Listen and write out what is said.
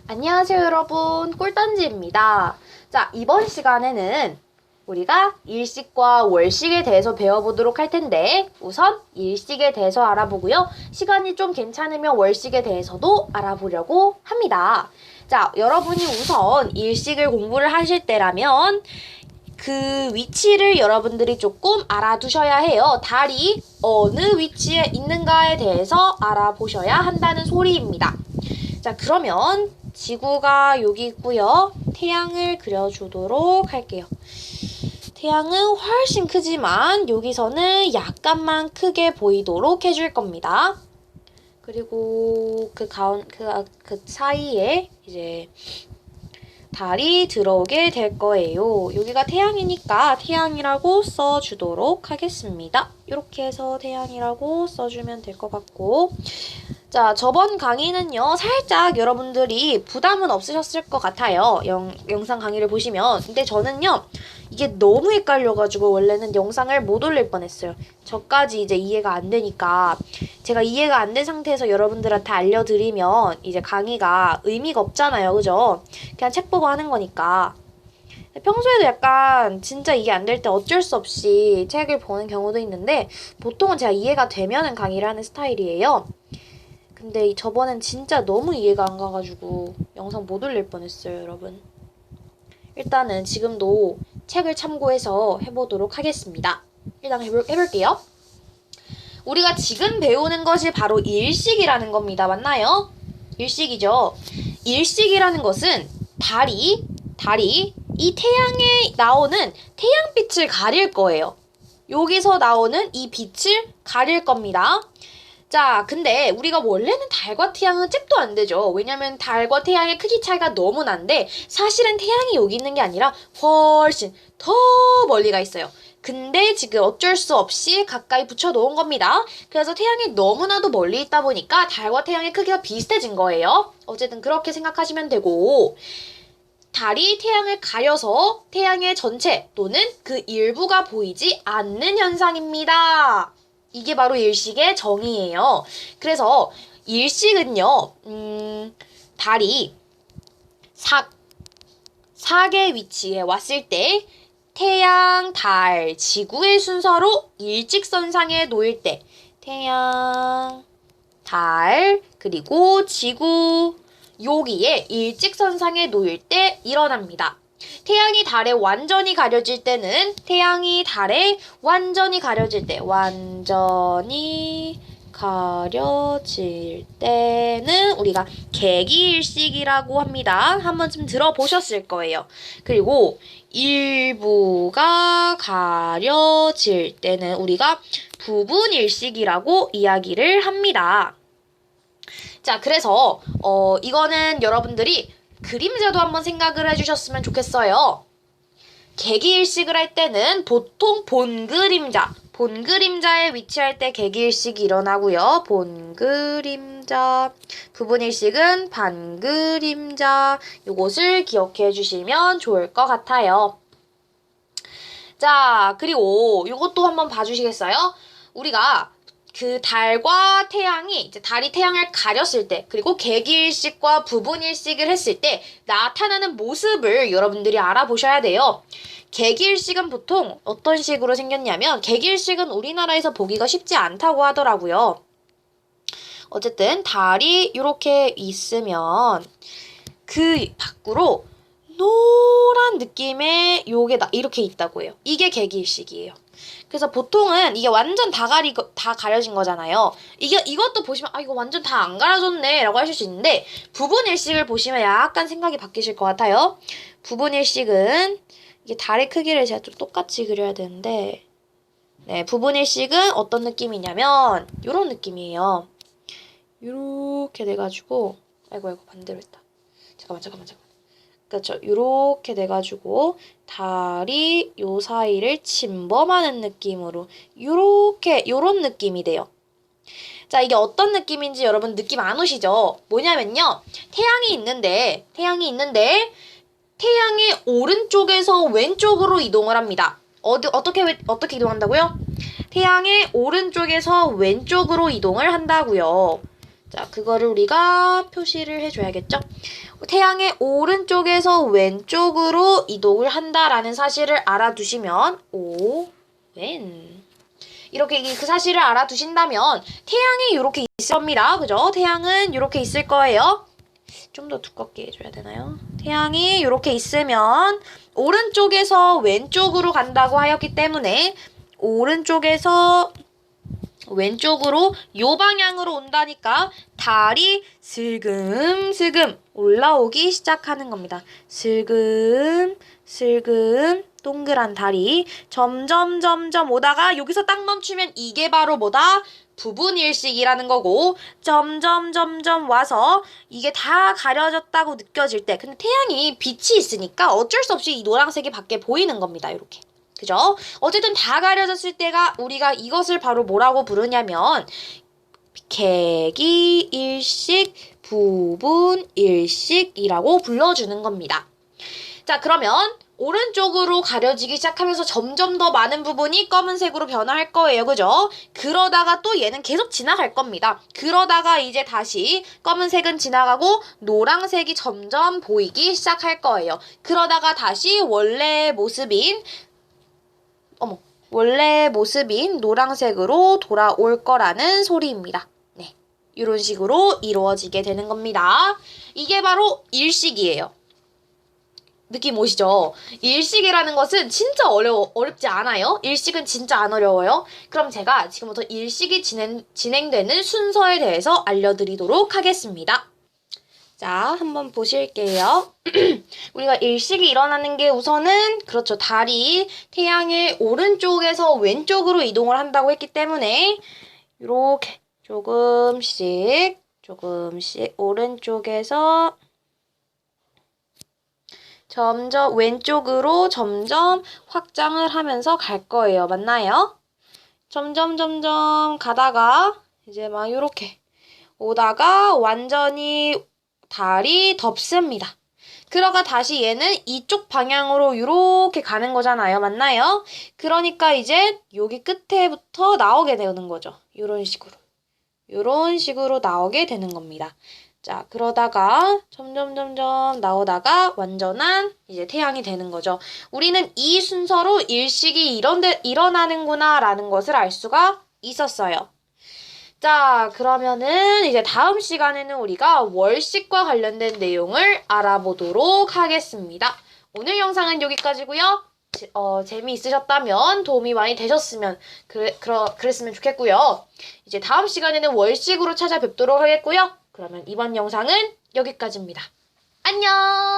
안녕하세요 여러분, 꿀단지입니다. 자, 이번 시간에는 우리가 일식과 월식에 대해서 배워보도록 할 텐데 우선 일식에 대해서 알아보고요. 시간이 좀 괜찮으면 월식에 대해서도 알아보려고 합니다. 자, 여러분이 우선 일식을 공부를 하실 때라면 그 위치를 여러분들이 조금 알아두셔야 해요. 달이 어느 위치에 있는가에 대해서 알아보셔야 한다는 소리입니다. 자, 그러면 지구가 여기 있고요. 태양을 그려주도록 할게요. 태양은 훨씬 크지만 여기서는 약간만 크게 보이도록 해줄 겁니다. 그리고 그 사이에 이제 달이 들어오게 될 거예요. 여기가 태양이니까 태양이라고 써주도록 하겠습니다. 이렇게 해서 태양이라고 써주면 될 것 같고, 자, 저번 강의는요, 살짝 여러분들이 부담은 없으셨을 것 같아요. 영상 강의를 보시면. 근데 저는요, 이게 너무 헷갈려가지고 원래는 영상을 못 올릴 뻔했어요. 저까지 이제 이해가 안 되니까. 제가 이해가 안 된 상태에서 여러분들한테 알려드리면 이제 강의가 의미가 없잖아요. 그죠? 그냥 책 보고 하는 거니까. 평소에도 약간 진짜 이해 안 될 때 어쩔 수 없이 책을 보는 경우도 있는데, 보통은 제가 이해가 되면은 강의를 하는 스타일이에요. 근데 저번엔 진짜 너무 이해가 안 가가지고 영상 못 올릴 뻔했어요, 여러분. 일단은 지금도 책을 참고해서 해보도록 하겠습니다. 일단 해볼게요. 우리가 지금 배우는 것이 바로 일식이라는 겁니다. 맞나요? 일식이죠. 일식이라는 것은 달이 이 태양에 나오는 태양빛을 가릴 거예요. 여기서 나오는 이 빛을 가릴 겁니다. 자, 근데 우리가 원래는 달과 태양은 잽도 안 되죠. 왜냐면 달과 태양의 크기 차이가 너무 난데 사실은 태양이 여기 있는 게 아니라 훨씬 더 멀리 가 있어요. 근데 지금 어쩔 수 없이 가까이 붙여놓은 겁니다. 그래서 태양이 너무나도 멀리 있다 보니까 달과 태양의 크기가 비슷해진 거예요. 어쨌든 그렇게 생각하시면 되고, 달이 태양을 가려서 태양의 전체 또는 그 일부가 보이지 않는 현상입니다. 이게 바로 일식의 정의예요. 그래서 일식은요, 달이 사계 위치에 왔을 때 태양, 달, 지구의 순서로 일직선상에 놓일 때 태양, 달, 그리고 지구 여기에 일직선상에 놓일 때 일어납니다. 태양이 달에 완전히 가려질 때는 우리가 개기일식이라고 합니다. 한 번쯤 들어보셨을 거예요. 그리고 일부가 가려질 때는 우리가 부분일식이라고 이야기를 합니다. 자, 그래서 이거는 여러분들이 그림자도 한번 생각을 해주셨으면 좋겠어요. 개기일식을 할 때는 보통 본그림자에 위치할 때 개기일식이 일어나고요. 본그림자, 부분일식은 반그림자, 요것을 기억해 주시면 좋을 것 같아요. 자, 그리고 요것도 한번 봐주시겠어요? 우리가 그 달과 태양이 이제 달이 태양을 가렸을 때, 그리고 개기일식과 부분일식을 했을 때 나타나는 모습을 여러분들이 알아보셔야 돼요. 개기일식은 보통 어떤 식으로 생겼냐면, 개기일식은 우리나라에서 보기가 쉽지 않다고 하더라고요. 어쨌든 달이 이렇게 있으면 그 밖으로 노란 느낌의 요게 이렇게 있다고 해요. 이게 개기일식이에요. 그래서 보통은 이게 완전 다 가려진 거잖아요. 이것도 보시면, 이거 완전 다 안 가려졌네 라고 하실 수 있는데, 부분일식을 보시면 약간 생각이 바뀌실 것 같아요. 부분일식은, 이게 달의 크기를 제가 좀 똑같이 그려야 되는데, 네, 부분일식은 어떤 느낌이냐면, 요런 느낌이에요. 요렇게 돼가지고, 아이고, 반대로 했다. 잠깐만. 그렇죠. 요렇게 돼가지고 달이 요 사이를 침범하는 느낌으로 요런 느낌이 돼요. 자, 이게 어떤 느낌인지 여러분 느낌 안 오시죠? 뭐냐면요, 태양이 있는데 태양의 오른쪽에서 왼쪽으로 이동을 합니다. 어떻게 이동한다고요? 태양의 오른쪽에서 왼쪽으로 이동을 한다고요. 자, 그거를 우리가 표시를 해줘야겠죠? 태양의 오른쪽에서 왼쪽으로 이동을 한다라는 사실을 알아두시면 왼 이렇게 그 사실을 알아두신다면 태양이 이렇게 있을 겁니다. 그죠? 태양은 이렇게 있을 거예요. 좀 더 두껍게 해줘야 되나요? 태양이 이렇게 있으면 오른쪽에서 왼쪽으로 간다고 하였기 때문에 오른쪽에서 왼쪽으로 요 방향으로 온다니까 달이 슬금슬금 올라오기 시작하는 겁니다. 슬금 동그란 달이 점점 오다가 여기서 딱 멈추면 이게 바로 뭐다? 부분일식이라는 거고 점점 와서 이게 다 가려졌다고 느껴질 때 근데 태양이 빛이 있으니까 어쩔 수 없이 이 노란색이 밖에 보이는 겁니다. 이렇게. 그죠? 어쨌든 다 가려졌을 때가 우리가 이것을 바로 뭐라고 부르냐면 객기일식, 부분일식이라고 불러주는 겁니다. 자, 그러면 오른쪽으로 가려지기 시작하면서 점점 더 많은 부분이 검은색으로 변화할 거예요. 그죠? 그러다가 또 얘는 계속 지나갈 겁니다. 그러다가 이제 다시 검은색은 지나가고 노란색이 점점 보이기 시작할 거예요. 그러다가 다시 원래 모습인 노란색으로 돌아올 거라는 소리입니다. 네, 이런 식으로 이루어지게 되는 겁니다. 이게 바로 일식이에요. 느낌 오시죠? 일식이라는 것은 진짜 어렵지 않아요? 일식은 진짜 안 어려워요. 그럼 제가 지금부터 일식이 진행되는 순서에 대해서 알려드리도록 하겠습니다. 자, 한번 보실게요. 우리가 일식이 일어나는 게 우선은 그렇죠. 달이 태양의 오른쪽에서 왼쪽으로 이동을 한다고 했기 때문에 이렇게 조금씩 오른쪽에서 점점 왼쪽으로 점점 확장을 하면서 갈 거예요. 맞나요? 점점 가다가 이제 막 이렇게 오다가 완전히 달이 덮습니다. 그러가 다시 얘는 이쪽 방향으로 이렇게 가는 거잖아요. 맞나요? 그러니까 이제 여기 끝에부터 나오게 되는 거죠. 이런 식으로 나오게 되는 겁니다. 자, 그러다가 점점 나오다가 완전한 이제 태양이 되는 거죠. 우리는 이 순서로 일식이 일어나는구나 라는 것을 알 수가 있었어요. 자, 그러면은 이제 다음 시간에는 우리가 월식과 관련된 내용을 알아보도록 하겠습니다. 오늘 영상은 여기까지고요. 재미있으셨다면 도움이 많이 되셨으면 그랬으면 좋겠고요. 이제 다음 시간에는 월식으로 찾아뵙도록 하겠고요. 그러면 이번 영상은 여기까지입니다. 안녕!